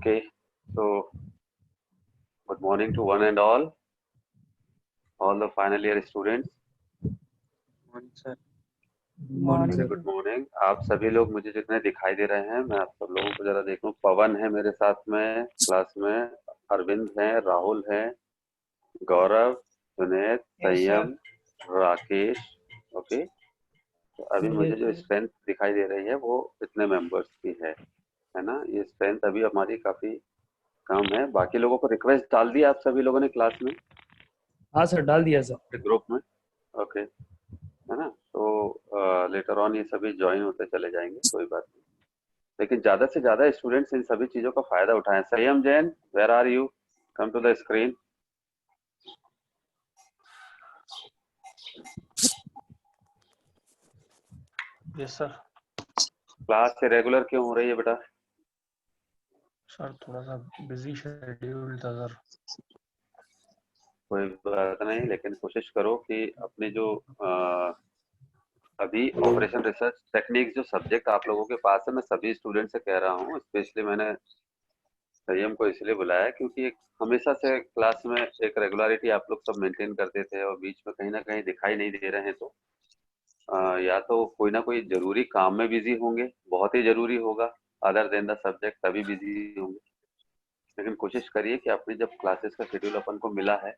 Okay, so good morning to one and all the final year students. Sir morning very good morning. आप सभी लोग मुझे जितने दिखाई दे रहे हैं, मैं आप सब लोगों को जरा देख लूं। पवन है मेरे साथ में क्लास में, अरविंद है, राहुल है, गौरव, जुनैद, संयम, राकेश। ओके, तो अभी मुझे जो स्ट्रेंथ दिखाई दे रही है वो इतने मेंबर्स की है ना। ये स्ट्रेंथ अभी हमारी काफी कम है। बाकी लोगों को रिक्वेस्ट डाल दी आप सभी लोगों ने क्लास में? हाँ सर, डाल दिया सर ग्रुप में। ओके, है ना। तो लेटर ऑन ये सभी ज्वाइन होते चले जाएंगे, कोई बात नहीं। लेकिन ज्यादा से ज्यादा स्टूडेंट्स इन सभी चीजों का फायदा उठाएं। Sanyam Jain, where are you? Come to the screen. Yes sir. Class से रेगुलर क्यों हो रही है बेटा? सर थोड़ा सा बिजी शेड्यूल था सर। कोई बात नहीं, लेकिन कोशिश करो कि अपने जो अभी ऑपरेशन रिसर्च टेक्निक्स जो सब्जेक्ट आप लोगों के पास है, मैं सभी स्टूडेंट से कह रहा हूँ, स्पेशली मैंने संयम को इसलिए बुलाया क्योंकि एक हमेशा से क्लास में एक रेगुलरिटी आप लोग सब मेंटेन करते थे और बीच में कहीं ना कहीं दिखाई नहीं दे रहे हैं। तो या तो कोई ना कोई जरूरी काम में बिजी होंगे, बहुत ही जरूरी होगा, अदर देन द सब्जेक्ट तभी बिजी होंगे। लेकिन कोशिश करिए कि अपनी जब क्लासेस का शेड्यूल अपन को मिला है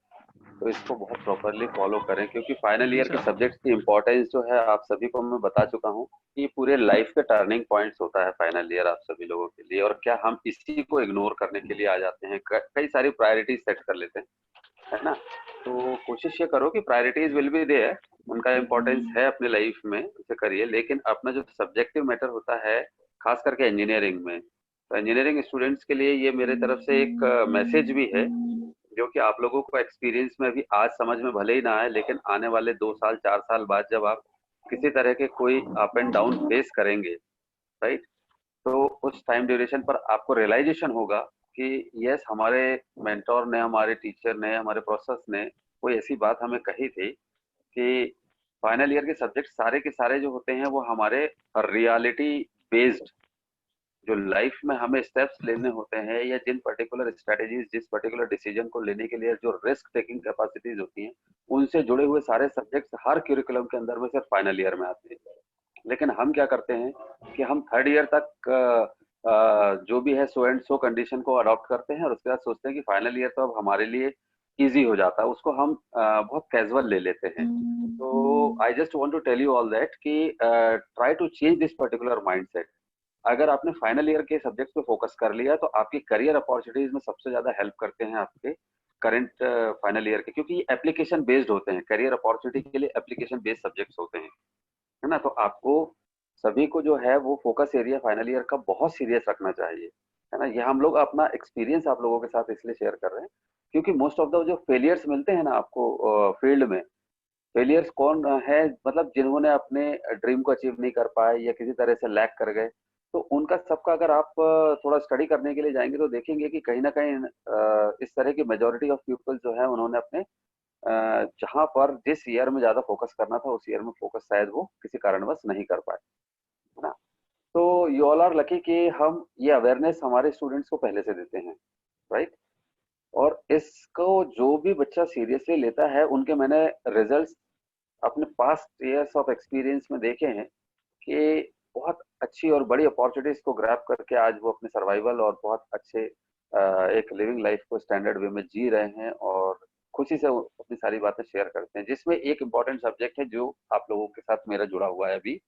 तो इसको बहुत प्रॉपरली फॉलो करें, क्योंकि फाइनल ईयर के सब्जेक्ट्स की इंपॉर्टेंस जो है आप सभी को मैं बता चुका हूँ कि पूरे लाइफ के टर्निंग पॉइंट्स होता है फाइनल ईयर आप सभी लोगों के लिए। और क्या हम इसी को इग्नोर करने के लिए आ जाते हैं, कई सारी प्रायोरिटीज सेट कर लेते हैं, है ना। तो कोशिश ये करो कि प्रायोरिटीज विल बी देयर, उनका इम्पोर्टेंस है अपने लाइफ में, उसे करिए। लेकिन अपना जो सब्जेक्टिव मैटर होता है, खास करके इंजीनियरिंग में, तो इंजीनियरिंग स्टूडेंट्स के लिए ये मेरे तरफ से एक मैसेज भी है, जो कि आप लोगों को एक्सपीरियंस में अभी आज समझ में भले ही ना आए, लेकिन आने वाले 2 साल 4 साल बाद जब आप किसी तरह के कोई अप एंड डाउन फेस करेंगे, राइट, तो उस टाइम ड्यूरेशन पर आपको रियलाइजेशन होगा कि यस, हमारे मेंटोर ने, हमारे टीचर ने, हमारे प्रोसेस ने कोई ऐसी बात हमें कही थी कि फाइनल ईयर के सब्जेक्ट सारे के सारे जो होते हैं वो हमारे रियलिटी बेस्ड, जो लाइफ में हमें स्टेप्स लेने होते हैं या जिन पर्टिकुलर स्ट्रेटेजीज, जिस पर्टिकुलर डिसीजन को लेने के लिए जो रिस्क टेकिंग कैपेसिटीज होती हैं, उनसे जुड़े हुए सारे सब्जेक्ट्स हर क्यूरिकुलम के अंदर में सिर्फ फाइनल ईयर में आते हैं। लेकिन हम क्या करते हैं कि हम थर्ड ईयर तक जो भी है सो एंड सो कंडीशन को अडॉप्ट करते हैं और उसके बाद सोचते हैं कि फाइनल ईयर तो अब हमारे लिए इजी हो जाता है, उसको हम बहुत कैजुअल ले लेते हैं। तो I just want to tell you all that कि try to change this particular mindset. अगर आपने फाइनल ईयर के सब्जेक्ट्स पे फोकस कर लिया तो आपकी करियर अपॉर्चुनिटीज में सबसे ज्यादा हेल्प करते हैं आपके करंट फाइनल ईयर के, क्योंकि ये एप्लीकेशन बेस्ड होते हैं। करियर अपॉर्चुनिटी के लिए एप्लीकेशन बेस्ड सब्जेक्ट्स होते हैं, है ना। तो आपको सभी को जो है वो फोकस एरिया फाइनल ईयर का बहुत सीरियस रखना चाहिए, है ना। ये हम लोग अपना एक्सपीरियंस आप लोगों के साथ इसलिए शेयर कर रहे हैं क्योंकि मोस्ट ऑफ द जो फेलियर्स मिलते हैं ना आपको फील्ड में, फेलियर्स कौन है, मतलब जिन्होंने अपने ड्रीम को अचीव नहीं कर पाए या किसी तरह से लैक कर गए, तो उनका सबका अगर आप थोड़ा स्टडी करने के लिए जाएंगे तो देखेंगे कि कहीं ना कहीं इस तरह की मेजोरिटी ऑफ पीपल जो है उन्होंने अपने जहां पर जिस ईयर में ज्यादा फोकस करना था उस ईयर में फोकस शायद वो किसी कारणवश नहीं कर पाए, है ना। तो यू ऑल आर लकी कि हम ये अवेयरनेस हमारे स्टूडेंट्स को पहले से देते हैं, राइट। और इसको जो भी बच्चा सीरियसली लेता है, उनके मैंने रिजल्ट्स अपने पास्ट ईयर्स ऑफ एक्सपीरियंस में देखे हैं कि बहुत अच्छी और बड़ी अपॉर्चुनिटीज को ग्रैब करके आज वो अपने सर्वाइवल और बहुत अच्छे एक लिविंग लाइफ को स्टैंडर्ड वे में जी रहे हैं और खुशी से वो अपनी सारी बातें शेयर करते हैं, जिसमें एक इम्पॉर्टेंट सब्जेक्ट है जो आप लोगों के साथ मेरा जुड़ा हुआ है अभी।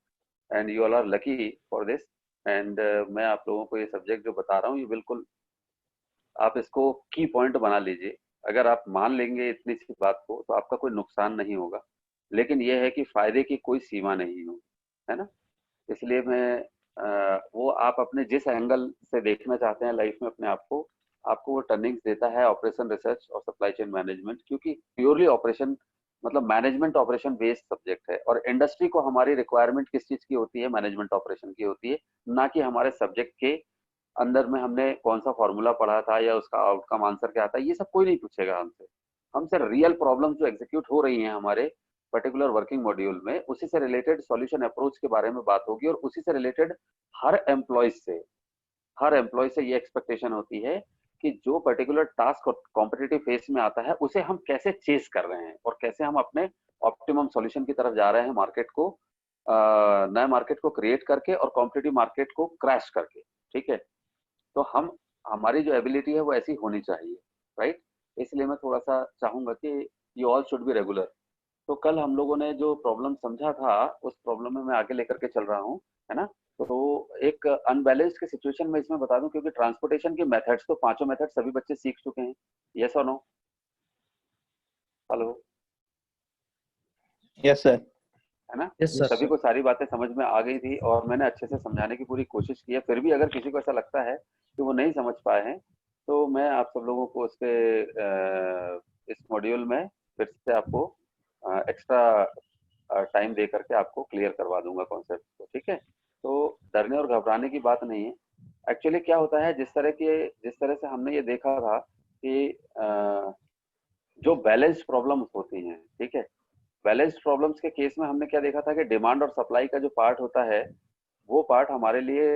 And you all are lucky for this. And मैं आप लोगों को ये सब्जेक्ट जो बता रहा हूँ ये बिल्कुल आप इसको की पॉइंट बना लीजिए। अगर आप मान लेंगे इतनी सी बात को तो आपका कोई नुकसान नहीं होगा, लेकिन यह है कि फायदे की कोई सीमा नहीं हो, है ना। इसलिए मैं वो आप अपने जिस एंगल से देखना चाहते हैं लाइफ में अपने आप को, आपको वो टर्निंग्स देता है ऑपरेशन रिसर्च और सप्लाई चेन मैनेजमेंट, क्योंकि प्योरली ऑपरेशन मतलब मैनेजमेंट ऑपरेशन बेस्ड सब्जेक्ट है। और इंडस्ट्री को हमारी रिक्वायरमेंट किस चीज की होती है, मैनेजमेंट ऑपरेशन की होती है, ना कि हमारे सब्जेक्ट के अंदर में हमने कौन सा फॉर्मूला पढ़ा था या उसका आउटकम आंसर क्या था, ये सब कोई नहीं पूछेगा हमसे। हमसे रियल प्रॉब्लम जो एग्जीक्यूट हो रही हैं हमारे पर्टिकुलर वर्किंग मॉड्यूल में, उसी से रिलेटेड सॉल्यूशन अप्रोच के बारे में बात होगी और उसी से रिलेटेड हर एम्प्लॉय से हर एम्प्लॉय से ये एक्सपेक्टेशन होती है कि जो पर्टिकुलर टास्क कॉम्पिटिटिव फेस में आता है उसे हम कैसे चेस कर रहे हैं और कैसे हम अपने ऑप्टिमम सॉल्यूशन की तरफ जा रहे हैं, मार्केट को नए मार्केट को क्रिएट करके और कॉम्पिटिटिव मार्केट को क्रैश करके। ठीक है, तो हम हमारी जो एबिलिटी है वो ऐसी होनी चाहिए, राइट। इसलिए मैं थोड़ा सा चाहूंगा कि you all should be regular. तो कल हम लोगों ने जो प्रॉब्लम समझा था उस प्रॉब्लम में मैं आगे लेकर के चल रहा हूँ, है ना। तो एक अनबैलेंस्ड की सिचुएशन में इसमें बता दूं, क्योंकि ट्रांसपोर्टेशन के मेथड्स तो पांचों मेथड सभी बच्चे सीख चुके हैं, यस और नो? Hello, yes sir. है ना। Yes sir. सभी को सारी बातें समझ में आ गई थी और मैंने अच्छे से समझाने की पूरी कोशिश की है। फिर भी अगर किसी को ऐसा लगता है कि वो नहीं समझ पाए हैं तो मैं आप सब लोगों को उसके इस मॉड्यूल में फिर से आपको एक्स्ट्रा टाइम दे करके आपको क्लियर करवा दूंगा कॉन्सेप्ट को। ठीक है, तो डरने और घबराने की बात नहीं है। एक्चुअली क्या होता है, जिस तरह से हमने ये देखा था कि जो बैलेंस प्रॉब्लम्स होती हैं, ठीक है, बैलेंस प्रॉब्लम्स के केस में हमने क्या देखा था कि डिमांड और सप्लाई का जो पार्ट होता है वो पार्ट हमारे लिए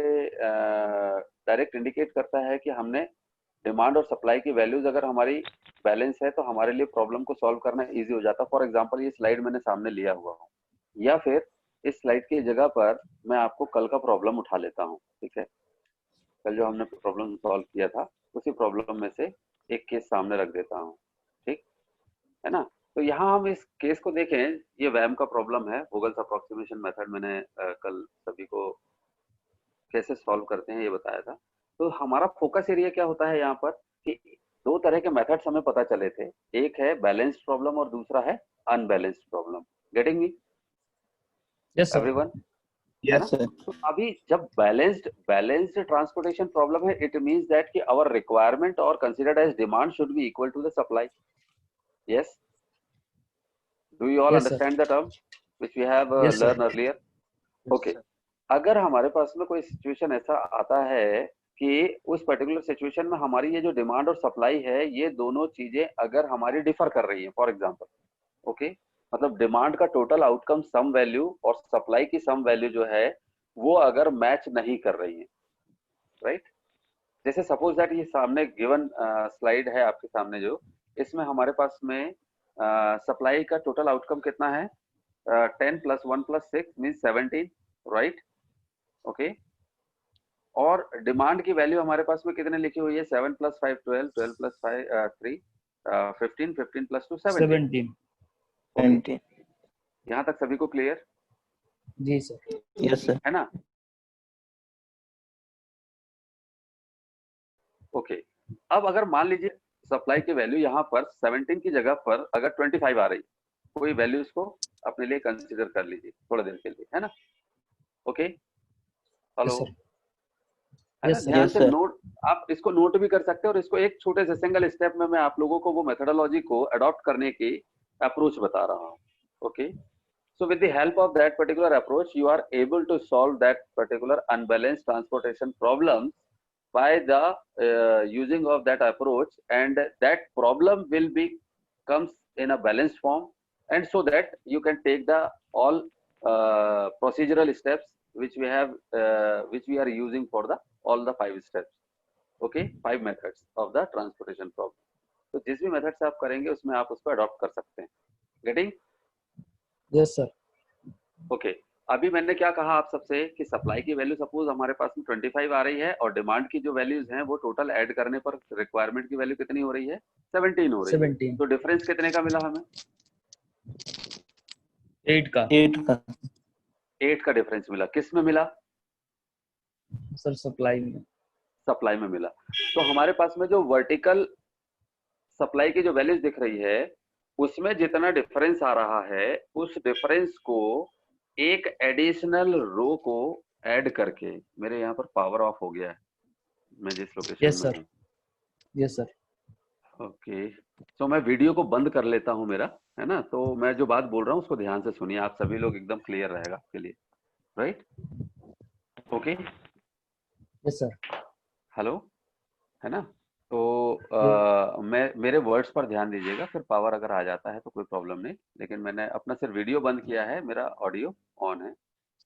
डायरेक्ट इंडिकेट करता है कि हमने डिमांड और सप्लाई की वैल्यूज अगर हमारी बैलेंस है तो हमारे लिए प्रॉब्लम को सॉल्व करना इजी हो जाता है। फॉर एग्जांपल ये स्लाइड मैंने सामने लिया हुआ हूँ, या फिर इस स्लाइड की जगह पर मैं आपको कल का प्रॉब्लम उठा लेता हूँ। ठीक है, कल जो हमने प्रॉब्लम सॉल्व किया था उसी प्रॉब्लम में से एक केस सामने रख देता हूँ, ठीक है ना। तो यहाँ हम इस केस को देखें, ये वैम का प्रॉब्लम है, वोगल्स अप्रोक्सीमेशन मेथड मैंने कल सभी को कैसे सॉल्व करते हैं ये बताया था। तो हमारा फोकस एरिया क्या होता है यहाँ पर कि दो तरह के मेथड्स हमें पता चले थे, एक है बैलेंस्ड प्रॉब्लम और दूसरा है unbalanced problem. Getting me yes sir. Everyone, है ना। Yes sir. तो अभी जब बैलेंस्ड ट्रांसपोर्टेशन प्रॉब्लम है, इट मींस दैट कि आवर रिक्वायरमेंट और considered as demand should be equal to the supply. Yes, do you all Yes, sir. Understand the term which we have Yes, sir. Learn earlier? Okay, अगर हमारे पास में कोई situation ऐसा आता है कि उस पर्टिकुलर सिचुएशन में हमारी ये जो डिमांड और सप्लाई है ये दोनों चीजें अगर हमारी डिफर कर रही हैं, फॉर एग्जांपल, ओके, मतलब डिमांड का टोटल आउटकम सम वैल्यू और सप्लाई की सम वैल्यू जो है वो अगर मैच नहीं कर रही है, राइट। जैसे सपोज दैट ये सामने गिवन स्लाइड है आपके सामने, जो इसमें हमारे पास में सप्लाई का टोटल आउटकम कितना है, 10 + 1 + 6 मीन्स 17, राइट, ओके। और डिमांड की वैल्यू हमारे पास में कितने लिखी हुई है, 7 + 5 12, 12 + 5 3 15, 15 + 2 17। 17. ओके, यहाँ तक सभी को क्लियर? जी सर। Yes sir. है ना। ओके, अब अगर मान लीजिए सप्लाई की वैल्यू यहाँ पर 17 की जगह पर अगर 25 आ रही, कोई वैल्यू इसको अपने लिए कंसीडर कर लीजिए थोड़ी देर के लिए, है ना। Okay, hello, Yes, sir. है ना। Yes, sir. ध्यान यस से सर। नोट, आप इसको नोट भी कर सकते हैं और इसको एक छोटे से सिंगल स्टेप में मैं आप लोगों को वो मेथोडोलॉजी को अडॉप्ट करने की अप्रोच बता रहा हूँ। Okay, so with the help of that particular approach you are able to solve that particular unbalanced transportation problem by the using of that approach, and that problem will be comes in a balanced form, and so that you can take the all procedural steps which we are using for the all the 5 steps, okay, 5 methods of the transportation problem। तो जिस भी method से आप करेंगे उसमें आप उसको adopt कर सकते हैं। गेटिंग? Yes, sir. ओके, अभी मैंने क्या कहा आप सबसे कि सप्लाई की वैल्यू सपोज हमारे पास में 25 आ रही है और डिमांड की जो वैल्यूज हैं वो टोटल ऐड करने पर रिक्वायरमेंट की वैल्यू कितनी हो रही है, 17 हो रही है। 17. तो डिफरेंस कितने का मिला हमें? 8 का 8 का। 8 का डिफरेंस मिला। किस में मिला? सर सप्लाई में। सप्लाई में मिला। तो हमारे पास में जो वर्टिकल सप्लाई की जो वैल्यूज दिख रही है उसमें जितना डिफरेंस आ रहा है उस डिफरेंस को एक एडिशनल रो को ऐड करके, मेरे यहाँ पर पावर ऑफ हो गया है, मैं जिस लोकेशन Yes, में sir. हूँ। Yes, sir. ओके, तो मैं वीडियो को बंद कर लेता हूँ मेरा, है ना। तो मैं जो बात बोल रहा हूँ उसको ध्यान से सुनिए, आप सभी लोग एकदम क्लियर रहेगा आपके लिए, right. Okay, Yes, sir. Hello, है ना। तो मैं मेरे वर्ड्स पर ध्यान दीजिएगा, फिर पावर अगर आ जाता है तो कोई प्रॉब्लम नहीं, लेकिन मैंने अपना सिर्फ वीडियो बंद किया है, मेरा ऑडियो ऑन है।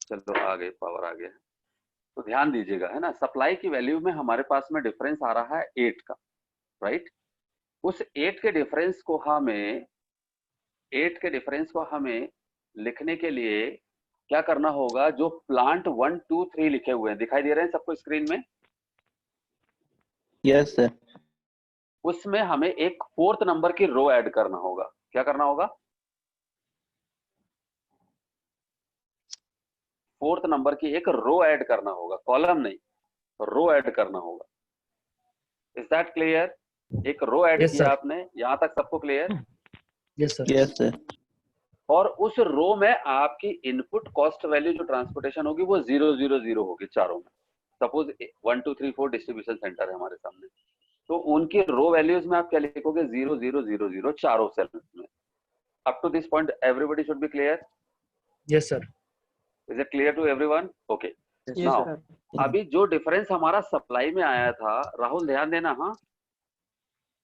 चलो आ गए, पावर आ गया है। तो ध्यान दीजिएगा, है ना, सप्लाई की वैल्यू में हमारे पास में डिफरेंस आ रहा है 8 का, राइट। उस 8 के डिफरेंस को हमें लिखने के लिए क्या करना होगा, जो प्लांट 1 2 3 लिखे हुए हैं दिखाई दे रहे हैं सबको स्क्रीन में, यस सर। उसमें हमें एक 4th नंबर की रो ऐड करना होगा। क्या करना होगा? 4th नंबर की एक रो ऐड करना होगा, कॉलम नहीं, रो ऐड करना होगा। Is that clear? एक रो ऐड Yes, किया sir. आपने, यहां तक सबको clear? Yes, sir. Yes sir. और उस रो में आपकी इनपुट कॉस्ट वैल्यू जो ट्रांसपोर्टेशन होगी वो 0 0 0 होगी चारों में। सपोज 1 2 3 4 डिस्ट्रीब्यूशन सेंटर है हमारे सामने, तो उनकी रो वैल्यूज में आप क्या लिखोगे? 0 0 0 0 चारों सेल्स में। Up to this point everybody should be clear? Yes, sir. Is it clear to everyone? Okay, now अभी जो डिफरेंस हमारा सप्लाई में आया था, राहुल ध्यान देना, हाँ,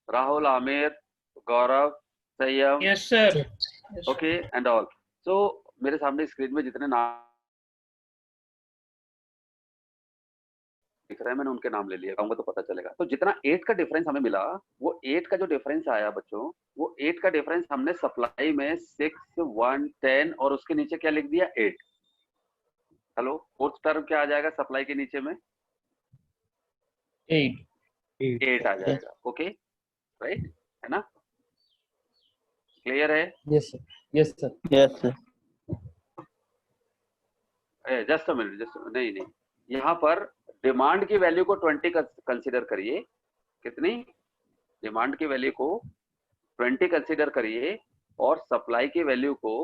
Rahul, Aamir, Gaurav, Sanyam, yes sir. Okay and all. So मेरे सामने स्क्रीन में जितने नाम दिख रहे हैं मैंने उनके नाम ले लिया, कहूंगा तो पता चलेगा। तो जितना 8 का डिफरेंस हमें मिला, वो 8 का जो डिफरेंस आया बच्चों, वो 8 का डिफरेंस हमने सप्लाई में 6 1 10 और उसके नीचे क्या लिख दिया? 8। हेलो, 4th टर्म क्या आ जाएगा सप्लाई के नीचे में? 8. 8 आ जाएगा। ओके, राइट, है ना? क्लियर है? Yes, sir. Yes, sir. Yes sir. Just a minute, नहीं, यहाँ पर डिमांड की वैल्यू को 20 कंसीडर करिए। कितनी? डिमांड की वैल्यू को 20 कंसीडर करिए और सप्लाई की वैल्यू को